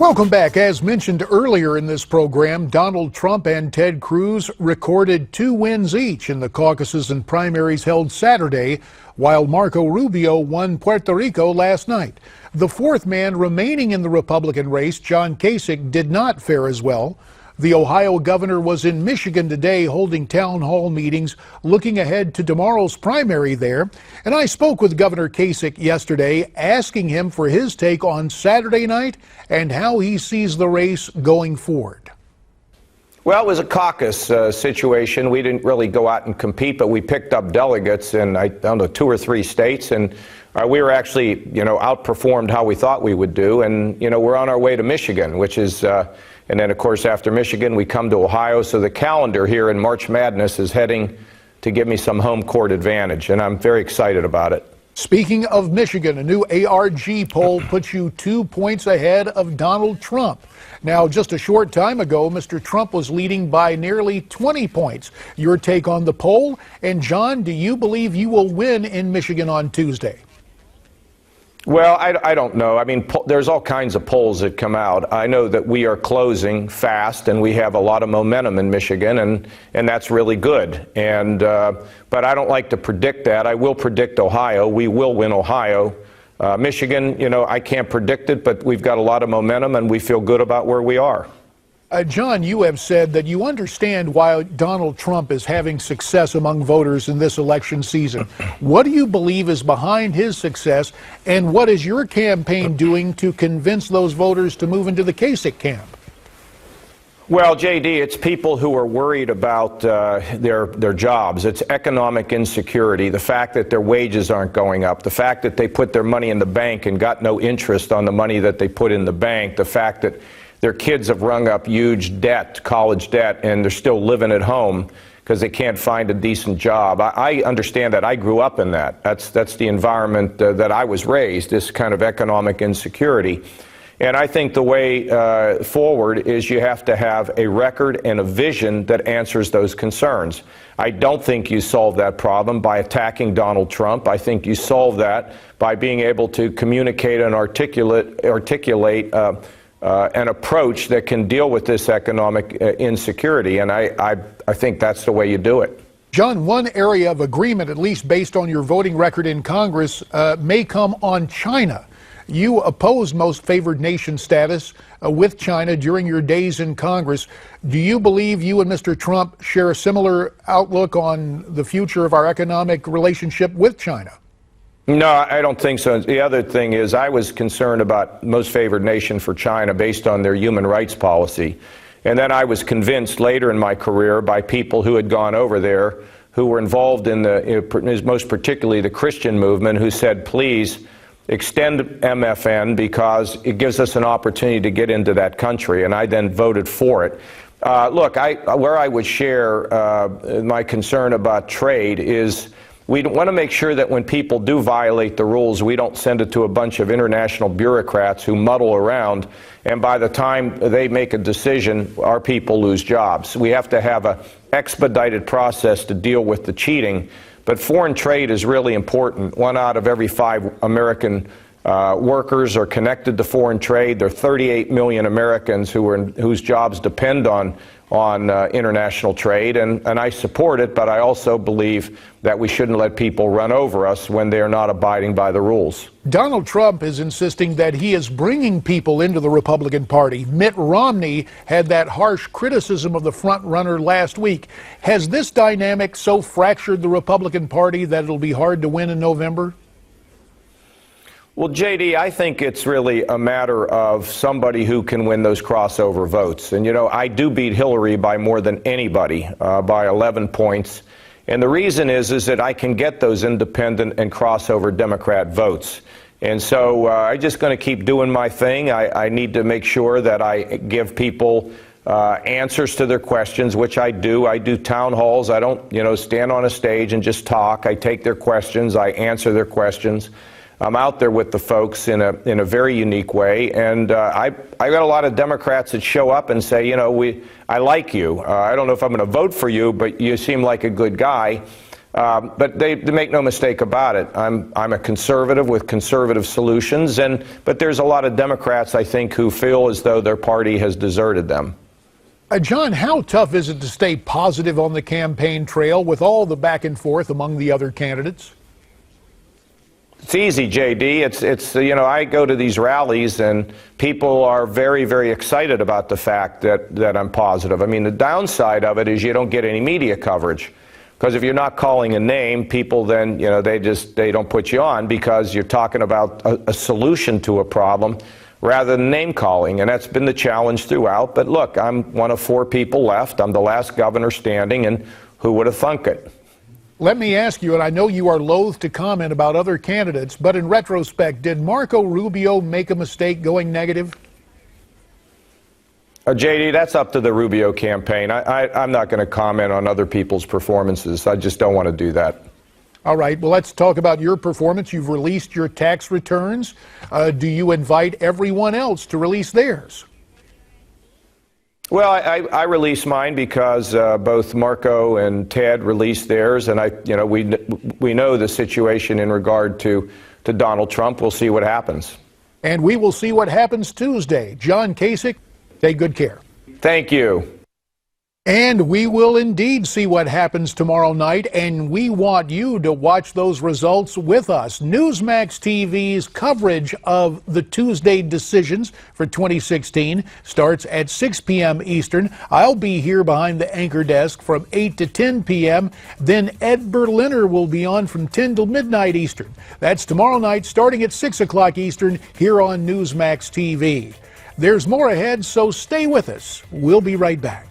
Welcome back. As mentioned earlier in this program, Donald Trump and Ted Cruz recorded 2 wins each in the caucuses and primaries held Saturday, while Marco Rubio won Puerto Rico last night. The fourth man remaining in the Republican race, John Kasich, did not fare as well. The Ohio governor was in Michigan today holding town hall meetings looking ahead to tomorrow's primary there. And I spoke with Governor Kasich yesterday, asking him for his take on Saturday night and how he sees the race going forward. Well, it was a caucus situation. We didn't really go out and compete, but we picked up delegates in, I don't know, 2 or 3 states. And we were actually, outperformed how we thought we would do. And, we're on our way to Michigan, which is, and then, of course, after Michigan, we come to Ohio. So the calendar here in March Madness is heading to give me some home court advantage, and I'm very excited about it. Speaking of Michigan, a new ARG poll puts you 2 points ahead of Donald Trump. Now, just a short time ago, Mr. Trump was leading by nearly 20 points. Your take on the poll? And, John, do you believe you will win in Michigan on Tuesday? Well, I don't know. I mean, there's all kinds of polls that come out. I know that we are closing fast, and we have a lot of momentum in Michigan, and that's really good. But I don't like to predict that. I will predict Ohio. We will win Ohio. Michigan, I can't predict it, but we've got a lot of momentum, and we feel good about where we are. John, you have said that you understand why Donald Trump is having success among voters in this election season. What do you believe is behind his success, and what is your campaign doing to convince those voters to move into the Kasich camp? Well, J.D., it's people who are worried about their jobs. It's economic insecurity, the fact that their wages aren't going up, the fact that they put their money in the bank and got no interest on the money that they put in the bank, the fact that their kids have rung up huge debt, college debt, and they're still living at home because they can't find a decent job. I understand that. I grew up in that. That's the environment that I was raised, this kind of economic insecurity. And I think the way forward is you have to have a record and a vision that answers those concerns. I don't think you solve that problem by attacking Donald Trump. I think you solve that by being able to communicate and articulate an approach that can deal with this economic insecurity, and I think that's the way you do it. John, one area of agreement, at least based on your voting record in Congress, may come on China. You opposed most favored nation status with China during your days in Congress. Do you believe you and Mr. Trump share a similar outlook on the future of our economic relationship with China? No, I don't think so. The other thing is I was concerned about most favored nation for China based on their human rights policy. And then I was convinced later in my career by people who had gone over there, who were involved in most particularly the Christian movement, who said, please extend MFN because it gives us an opportunity to get into that country. And I then voted for it. Look, where I would share my concern about trade is we want to make sure that when people do violate the rules, we don't send it to a bunch of international bureaucrats who muddle around, and by the time they make a decision, our people lose jobs. We have to have an expedited process to deal with the cheating, but foreign trade is really important. 1 out of every 5 American workers are connected to foreign trade. There are 38 million Americans whose jobs depend on international trade, and I support it, but I also believe that we shouldn't let people run over us when they're not abiding by the rules. Donald Trump is insisting that he is bringing people into the Republican Party. Mitt Romney had that harsh criticism of the front runner last week. Has this dynamic so fractured the Republican Party that it'll be hard to win in November? Well, J.D., I think it's really a matter of somebody who can win those crossover votes. And, I do beat Hillary by more than anybody, by 11 points. And the reason is that I can get those independent and crossover Democrat votes. And so I'm just going to keep doing my thing. I need to make sure that I give people answers to their questions, which I do. I do town halls. I don't, stand on a stage and just talk. I take their questions. I answer their questions. I'm out there with the folks in a very unique way, and I got a lot of Democrats that show up and say, I like you. I don't know if I'm going to vote for you, but you seem like a good guy. But they make no mistake about it. I'm a conservative with conservative solutions, but there's a lot of Democrats, I think, who feel as though their party has deserted them. John, how tough is it to stay positive on the campaign trail with all the back and forth among the other candidates? It's easy, JD. It's I go to these rallies and people are very, very excited about the fact that I'm positive. I mean, the downside of it is you don't get any media coverage. Because if you're not calling a name, people then, they don't put you on because you're talking about a solution to a problem rather than name calling. And that's been the challenge throughout. But look, I'm one of 4 people left. I'm the last governor standing, and who would have thunk it? Let me ask you, and I know you are loath to comment about other candidates, but in retrospect, did Marco Rubio make a mistake going negative? JD, that's up to the Rubio campaign. I'm not going to comment on other people's performances. I just don't want to do that. All right. Well, let's talk about your performance. You've released your tax returns. Do you invite everyone else to release theirs? Well, I released mine because both Marco and Ted released theirs, and we know the situation in regard to Donald Trump. We'll see what happens. And we will see what happens Tuesday. John Kasich, take good care. Thank you. And we will indeed see what happens tomorrow night, and we want you to watch those results with us. Newsmax TV's coverage of the Tuesday decisions for 2016 starts at 6 p.m. Eastern. I'll be here behind the anchor desk from 8 to 10 p.m. Then Ed Berliner will be on from 10 till midnight Eastern. That's tomorrow night starting at 6 o'clock Eastern here on Newsmax TV. There's more ahead, so stay with us. We'll be right back.